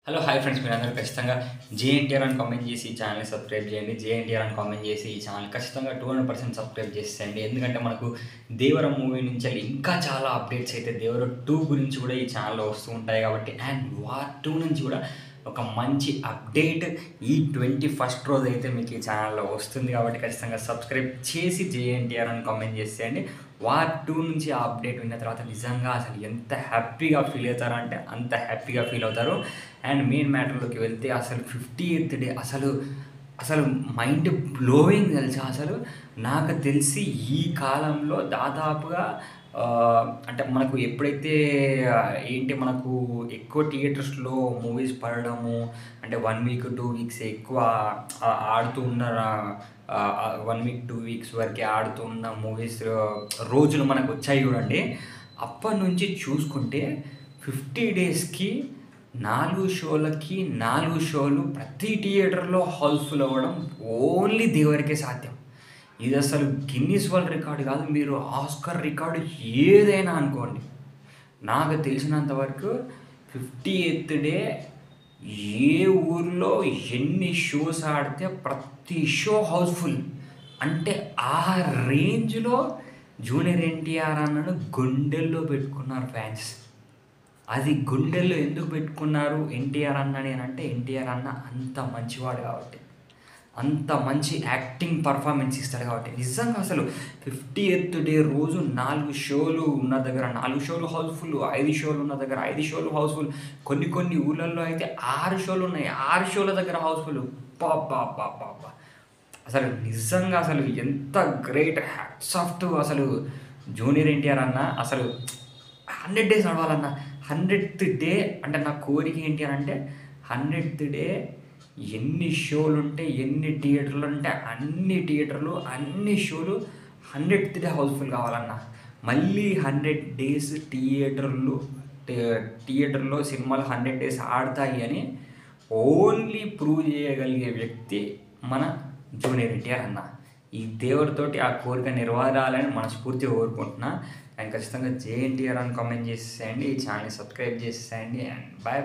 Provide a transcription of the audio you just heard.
Hello hi friends, మీరందరూ ఖచ్చితంగా JNTR అని కామెంట్ చేసి ఈ ఛానల్ని సబ్స్క్రైబ్ చేయండి. జేఎన్టీఆర్ అని కామెంట్ చేసి ఈ ఛానల్ ఖచ్చితంగా 200% సబ్స్క్రైబ్ చేసేయండి. ఎందుకంటే మనకు దేవర మూవీ నుంచి ఇంకా చాలా అప్డేట్స్ అయితే దేవర 2 గురించి కూడా ఈ ఛానల్లో వస్తూ ఉంటాయి కాబట్టి, అండ్ వార్ 2 నుంచి కూడా ఒక మంచి అప్డేట్ ఈ 21st రోజు అయితే మీకు ఈ ఛానల్లో వస్తుంది కాబట్టి ఖచ్చితంగా సబ్స్క్రైబ్ చేసి జేఎన్టీఆర్ అని కామెంట్ చేసేయండి. వార్ 2 నుంచి ఆ అప్డేట్ విన్న తర్వాత నిజంగా అసలు ఎంత హ్యాపీగా ఫీల్ అవుతారో అంటే అంత హ్యాపీగా ఫీల్ అవుతారు. అండ్ మెయిన్ మ్యాటర్లోకి వెళ్తే అసలు 50th డే అసలు మైండ్ బ్లోయింగ్ తెలుసా. అసలు నాకు తెలిసి ఈ కాలంలో దాదాపుగా అంటే మనకు ఎప్పుడైతే మనకు ఎక్కువ థియేటర్స్లో మూవీస్ పడడము అంటే 1 వీక్ 2 వీక్స్ ఎక్కువ ఆడుతూ ఉన్న 1 వీక్ 2 వీక్స్ వరకే ఆడుతూ ఉన్న మూవీస్ రోజులు మనకు వచ్చాయి చూడండి. అప్పటి నుంచి చూసుకుంటే 50 డేస్కి 4 షోలకి 4 షోలు ప్రతి థియేటర్లో హౌస్ఫుల్ అవ్వడం ఓన్లీ దేవరికే సాధ్యం. ఇది అసలు గిన్నిస్ వరల్డ్ రికార్డు కాదు, మీరు ఆస్కర్ రికార్డు ఏదైనా అనుకోండి. నాకు తెలిసినంత వరకు 50th డే ఏ ఊర్లో ఎన్ని షోస్ ఆడితే ప్రతి షో హౌస్ఫుల్ అంటే ఆ రేంజ్లో జూనియర్ ఎన్టీఆర్ అన్నను గుండెల్లో పెట్టుకున్నారు ఫ్యాన్స్. అది గుండెల్లో ఎందుకు పెట్టుకున్నారు ఎన్టీఆర్ అన్నని అని అంటే, ఎన్టీఆర్ అన్న అంత మంచివాడు కాబట్టి, అంత మంచి యాక్టింగ్ పర్ఫార్మెన్స్ ఇస్తాడు కాబట్టి. నిజంగా అసలు 50th డే రోజు 4 షోలు ఉన్న దగ్గర 4 షోలు హౌస్ఫుల్, 5 షోలు ఉన్న దగ్గర 5 షోలు హౌస్ఫుల్, కొన్ని ఊళ్ళల్లో అయితే 6 షోలు ఉన్నాయి, 6 షోల దగ్గర హౌస్ఫుల్. పాపా అసలు నిజంగా అసలు ఎంత గ్రేట్ హ్యాట్స్ ఆఫ్ టు అసలు జూనియర్ ఎన్టీఆర్ అన్న. అసలు 100 డేస్ నడవాలన్న. 100th డే అంటే నా కోరిక ఏంటి అని అంటే, 100th డే ఎన్ని షోలు ఉంటే ఎన్ని థియేటర్లు ఉంటే అన్ని థియేటర్లు అన్ని షోలు 100th డే హౌస్ఫుల్ కావాలన్న. మళ్ళీ 100 డేస్ థియేటర్లో సినిమాలు 100 డేస్ ఆడతాయి అని ఓన్లీ ప్రూవ్ చేయగలిగే వ్యక్తి మన జూనియర్ ఎన్టీఆర్ అన్న. ఈ దేవుడితోటి ఆ కోరిక నెరవేరాలని మనస్ఫూర్తిగా కోరుకుంటున్నా. అండ్ ఖచ్చితంగా జేఎన్టీఆర్ అని కామెంట్ చేసేయండి, ఈ ఛానల్ని సబ్స్క్రైబ్ చేసేయండి. And bye.